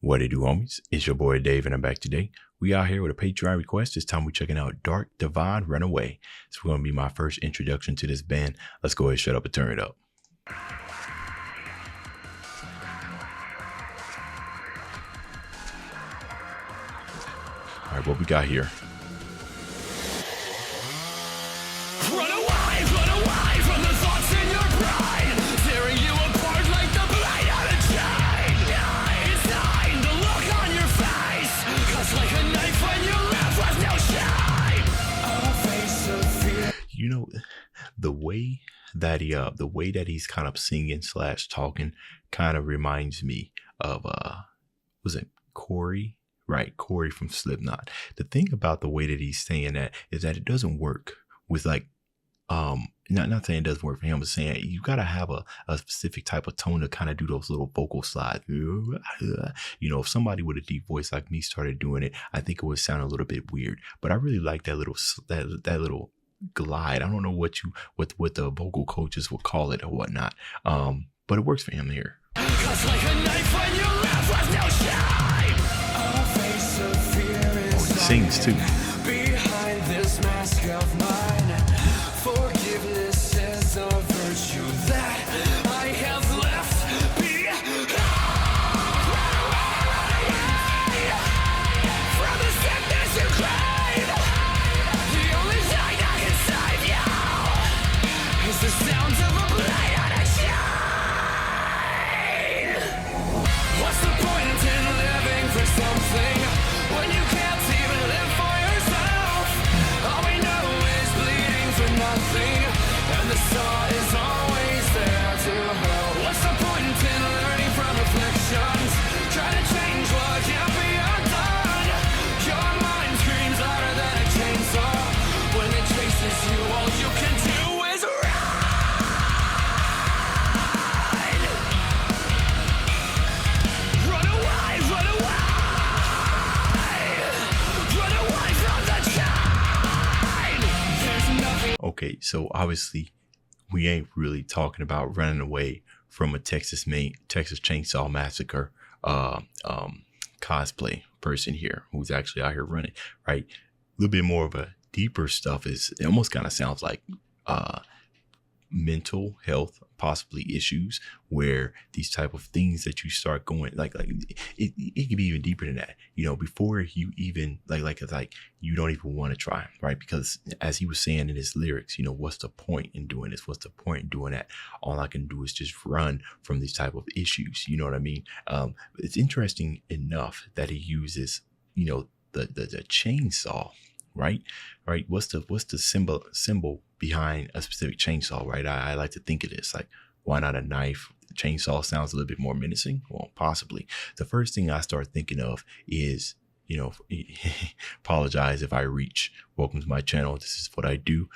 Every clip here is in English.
What it do, homies? It's your boy Dave, and I'm back today. We out here with a Patreon request. This time we're checking out Dark Divine Runaway. It's going to be my first introduction to this band. Let's go ahead, shut up, and turn it up. All right, what we got here? Run away from the thoughts in your brain, tearing you apart like the blade on a chain. It's time to look on your face, cuts like a knife when you live with no shame. A face of fear. You know, the way that he's kind of singing / talking kind of reminds me of was it Corey? Right, Corey from Slipknot. The thing about the way that he's saying that is that it doesn't work with not saying it doesn't work for him, but saying you gotta have a specific type of tone to kind of do those little vocal slides. You know, if somebody with a deep voice like me started doing it, I think it would sound a little bit weird. But I really like that little glide. I don't know what the vocal coaches would call it or whatnot. But it works for him here. Cuts like a knife when you live with no shame. A face of fear is He sings too. behind this mask of mine. Forgiveness is a virtue that I have left behind. From the sickness you crave, the only thing that can save you is the sound of a blade on a chain. What's the point in living for something when you can't even live for yourself? All we know is bleeding for nothing, and the saw is always there to help. What's the point in learning from reflections, trying to change what can't be undone? Your mind screams louder than a chainsaw. When it chases you, all you can do is run. Run away, run away. Run away from the chain. There's nothing. Okay, so obviously we ain't really talking about running away from a Texas Chainsaw Massacre cosplay person here who's actually out here running, right? A little bit more of a deeper stuff is it almost kind of sounds like mental health, possibly issues, where these type of things that you start going like it can be even deeper than that, you know, before you even like you don't even want to try, right? Because as he was saying in his lyrics, you know, what's the point in doing this? What's the point in doing that? All I can do is just run from these type of issues. You know what I mean? It's interesting enough that he uses, you know, the chainsaw, right? What's the symbol behind a specific chainsaw, right? I like to think of this like, why not a knife? The chainsaw sounds a little bit more menacing. Well, possibly. The first thing I start thinking of is, you know, apologize if I reach. Welcome to my channel. This is what I do.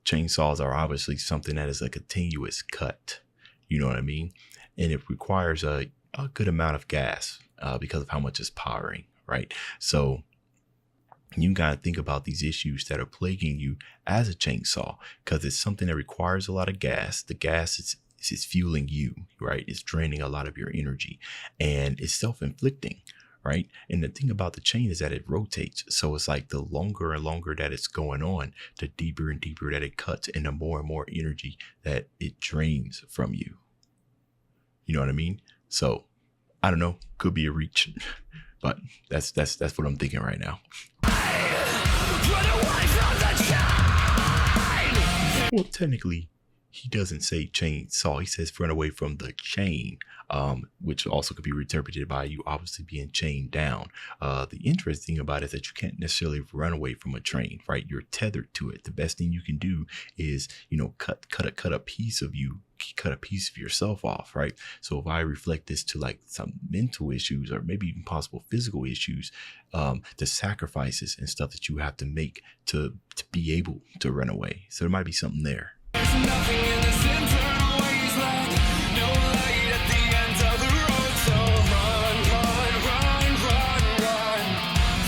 Chainsaws are obviously something that is a continuous cut. You know what I mean? And it requires a good amount of gas because of how much it's powering, right? So you got to think about these issues that are plaguing you as a chainsaw, because it's something that requires a lot of gas. The gas is fueling you, right? It's draining a lot of your energy, and it's self-inflicting, right? And the thing about the chain is that it rotates. So it's like the longer and longer that it's going on, the deeper and deeper that it cuts, and the more and more energy that it drains from you. You know what I mean? So I don't know, could be a reach, but that's what I'm thinking right now. Run away from the chain. Well, technically, he doesn't say chainsaw. He says run away from the chain, which also could be interpreted by you obviously being chained down. The interesting thing about it is that you can't necessarily run away from a train, right? You're tethered to it. The best thing you can do is, you know, cut a piece of you, cut a piece of yourself off, right? So if I reflect this to like some mental issues or maybe even possible physical issues, the sacrifices and stuff that you have to make to be able to run away. So there might be something there. There's nothing in this internal wasteland, no light at the end of the road. So run, run, run, run, run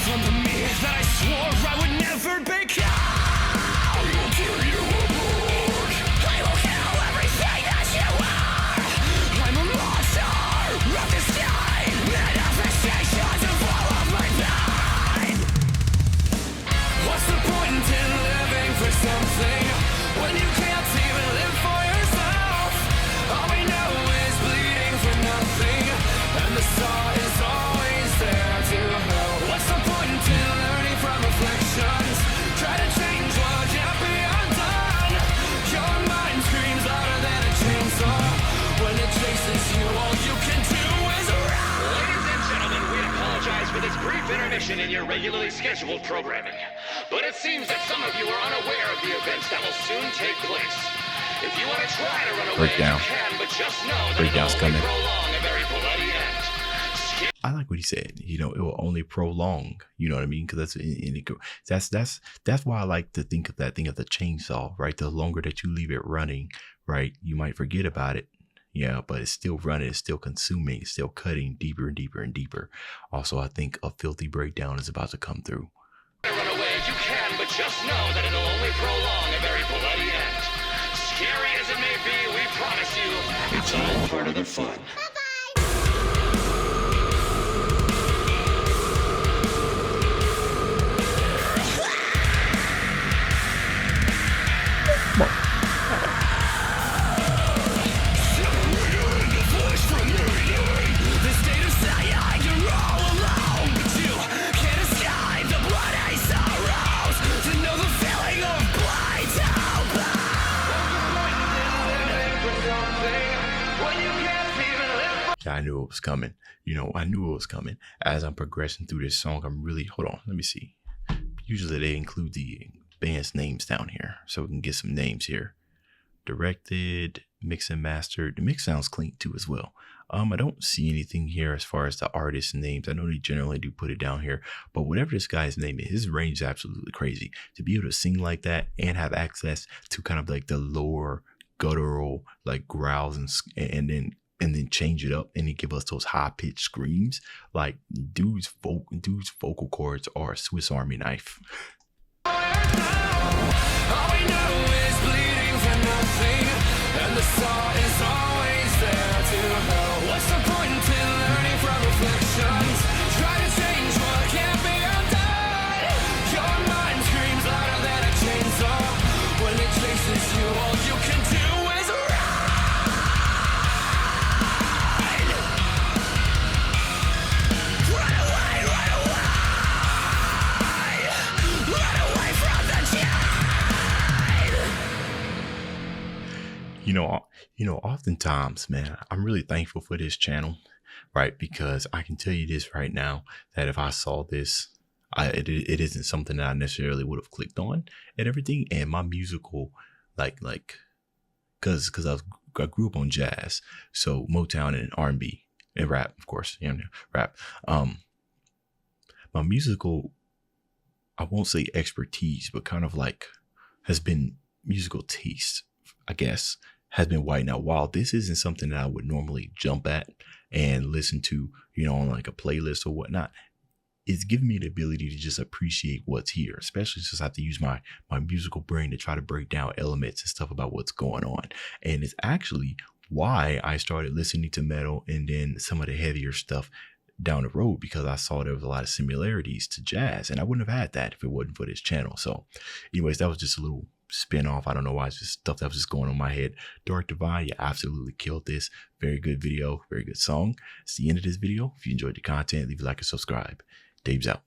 from the me that I swore I would never become. I will carry you aboard. I will kill everything that you are. I'm a monster of this time, manifest saw is always there to help. What's the point in learning from reflections? Try to change what can't be undone. Your mind screams louder than a chainsaw. When it chases you, all you can do is run. Ladies and gentlemen, we apologize for this brief intermission in your regularly scheduled programming. But it seems that some of you are unaware of the events that will soon take place. If you want to try to run away, Breakdown. you can, but just know that Breakdown's it will only coming. prolong a very bloody end. I like what he said. You know, it will only prolong. You know what I mean? Because that's why I like to think of that thing of the chainsaw, right? The longer that you leave it running, right, you might forget about it. Yeah, but it's still running, it's still consuming, it's still cutting deeper and deeper and deeper. Also, I think a filthy breakdown is about to come through. Run away if you can, but just know that it'll only prolong a very bloody end. Scary as it may be, we promise you, it's all part of the fun. Yeah, I knew it was coming. You know, I knew it was coming. As I'm progressing through this song, I'm really, hold on, let me see. Usually they include the band's names down here, so we can get some names here. Directed, mix and mastered. The mix sounds clean too as well. I don't see anything here as far as the artist names. I know they generally do put it down here, but whatever this guy's name is, his range is absolutely crazy. To be able to sing like that and have access to kind of like the lower guttural like growls and then change it up and then give us those high pitched screams. Like dude's vocal cords are a Swiss Army knife. All we know is bleeding for nothing, and the saw is always there to help. What's the point in learning from reflections? Try to change what can't be undone. Your mind screams louder than a chainsaw. When it chases you, all you can do is run. Run away, run away. Run away from the tide. You know, oftentimes, man, I'm really thankful for this channel, right? Because I can tell you this right now, that if I saw this, it isn't something that I necessarily would have clicked on and everything. And my musical, cause I grew up on jazz, so Motown and R&B and rap, of course, you know, rap. My musical, I won't say expertise, but kind of like has been musical taste, I guess, has been white. Now, while this isn't something that I would normally jump at and listen to, you know, on like a playlist or whatnot, it's given me the ability to just appreciate what's here, especially since I have to use my musical brain to try to break down elements and stuff about what's going on. And it's actually why I started listening to metal and then some of the heavier stuff down the road, because I saw there was a lot of similarities to jazz, and I wouldn't have had that if it wasn't for this channel. So anyways, that was just a little spin off. I don't know why, it's just stuff that was just going on in my head. Dark Divine, you absolutely killed this. Very good video, very good song. It's the end of this video. If you enjoyed the content, leave a like and subscribe. Dave's out.